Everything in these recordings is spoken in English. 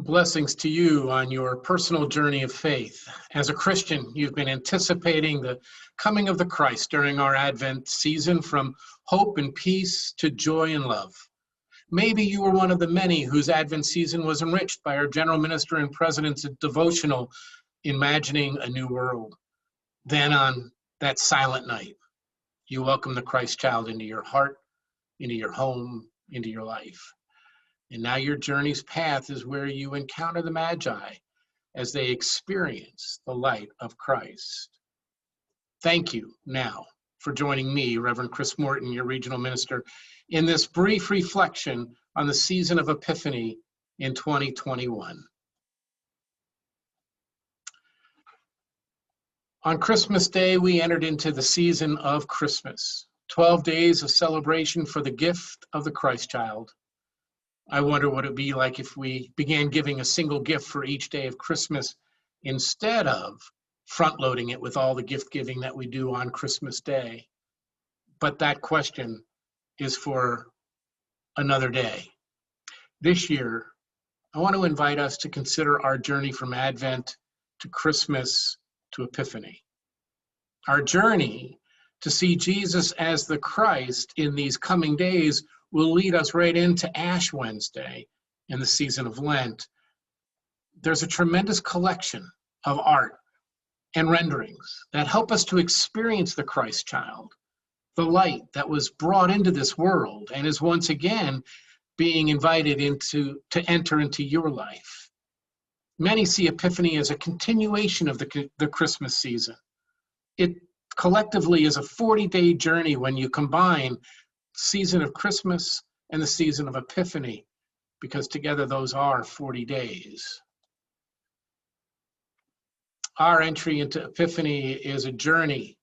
Blessings to you on your personal journey of faith. As a Christian, you've been anticipating the coming of the Christ during our Advent season, from hope and peace to joy and love. Maybe you were one of the many whose Advent season was enriched by our general minister and president's devotional, Imagining a New World. Then on that silent night, you welcome the Christ child into your heart, into your home, into your life. And now your journey's path is where you encounter the Magi as they experience the light of Christ. Thank you now for joining me, Reverend Chris Morton, your regional minister, in this brief reflection on the season of Epiphany in 2021. On Christmas Day, we entered into the season of Christmas, 12 days of celebration for the gift of the Christ child. I wonder what it would be like if we began giving a single gift for each day of Christmas instead of front-loading it with all the gift giving that we do on Christmas Day. But that question is for another day. This year, I want to invite us to consider our journey from Advent to Christmas to Epiphany. Our journey to see Jesus as the Christ in these coming days will lead us right into Ash Wednesday in the season of Lent. There's a tremendous collection of art and renderings that help us to experience the Christ child, the light that was brought into this world and is once again being invited to enter into your life. Many see Epiphany as a continuation of the Christmas season. It collectively is a 40-day journey when you combine season of Christmas and the season of Epiphany, because together those are 40 days. Our entry into Epiphany is a journey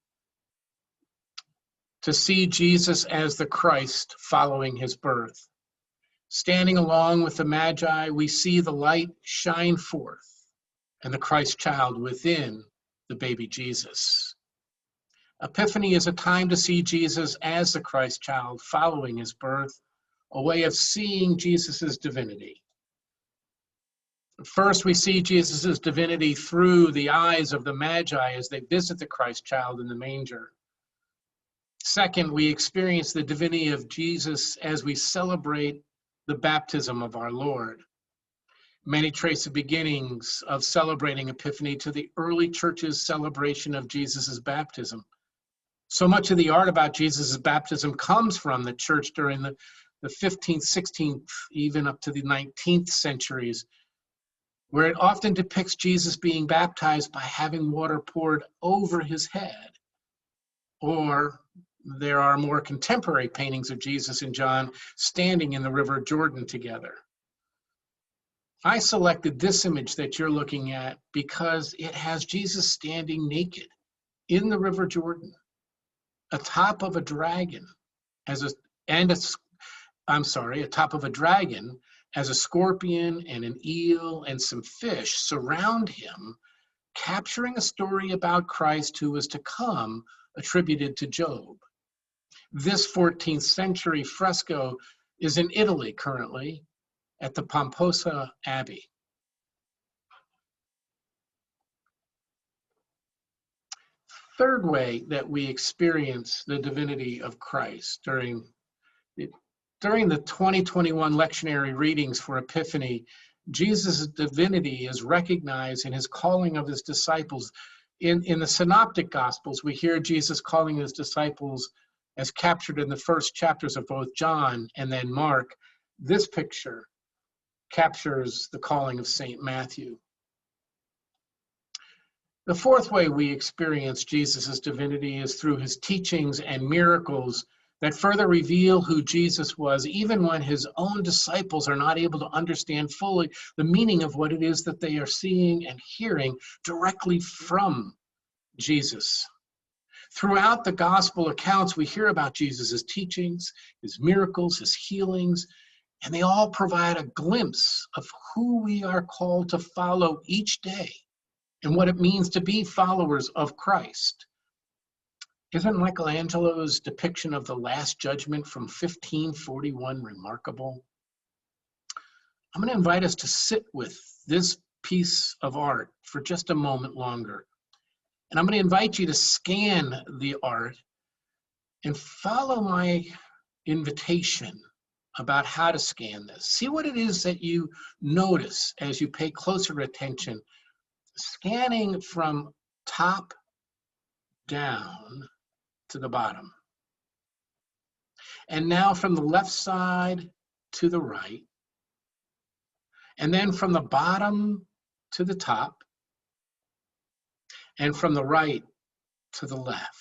to see Jesus as the Christ following his birth. Standing along with the Magi, we see the light shine forth and the Christ child within the baby Jesus. Epiphany is a time to see Jesus as the Christ child following his birth, a way of seeing Jesus' divinity. First, we see Jesus' divinity through the eyes of the Magi as they visit the Christ child in the manger. Second, we experience the divinity of Jesus as we celebrate the baptism of our Lord. Many trace the beginnings of celebrating Epiphany to the early church's celebration of Jesus' baptism. So much of the art about Jesus' baptism comes from the church during the 15th, 16th, even up to the 19th centuries, where it often depicts Jesus being baptized by having water poured over his head. Or there are more contemporary paintings of Jesus and John standing in the River Jordan together. I selected this image that you're looking at because it has Jesus standing naked in the River Jordan, atop of a dragon, atop of a dragon as a scorpion and an eel and some fish surround him, capturing a story about Christ who was to come, attributed to Job. This 14th century fresco is in Italy currently at the Pomposa Abbey. Third way that we experience the divinity of Christ during the 2021 lectionary readings for Epiphany, Jesus' divinity is recognized in his calling of his disciples. In the Synoptic Gospels, we hear Jesus calling his disciples as captured in the first chapters of both John and then Mark. This picture captures the calling of St. Matthew. The fourth way we experience Jesus' divinity is through his teachings and miracles that further reveal who Jesus was, even when his own disciples are not able to understand fully the meaning of what it is that they are seeing and hearing directly from Jesus. Throughout the gospel accounts, we hear about Jesus' teachings, his miracles, his healings, and they all provide a glimpse of who we are called to follow each day and what it means to be followers of Christ. Isn't Michelangelo's depiction of the Last Judgment from 1541 remarkable? I'm going to invite us to sit with this piece of art for just a moment longer. And I'm going to invite you to scan the art and follow my invitation about how to scan this. See what it is that you notice as you pay closer attention, scanning from top down to the bottom. And now from the left side to the right. And then from the bottom to the top. And from the right to the left.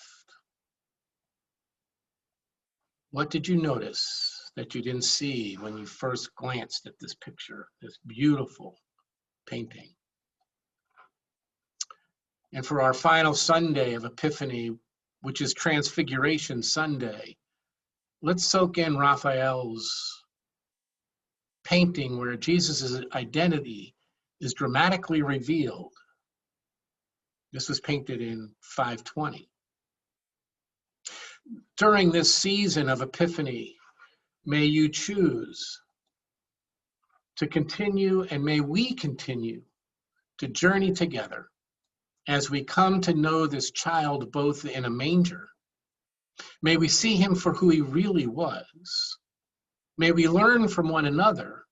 What did you notice that you didn't see when you first glanced at this picture, this beautiful painting? And for our final Sunday of Epiphany, which is Transfiguration Sunday, let's soak in Raphael's painting where Jesus' identity is dramatically revealed. This was painted in 520. During this season of Epiphany, may you choose to continue, and may we continue to journey together as we come to know this child both in a manger. May we see him for who he really was. May we learn from one another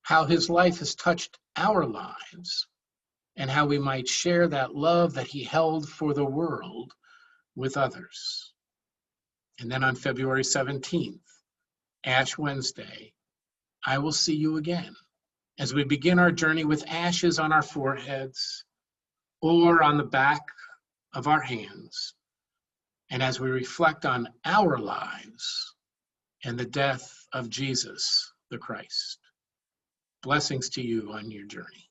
how his life has touched our lives and how we might share that love that he held for the world with others. And then on February 17th, Ash Wednesday, I will see you again as we begin our journey with ashes on our foreheads or on the back of our hands, and as we reflect on our lives and the death of Jesus the Christ. Blessings to you on your journey.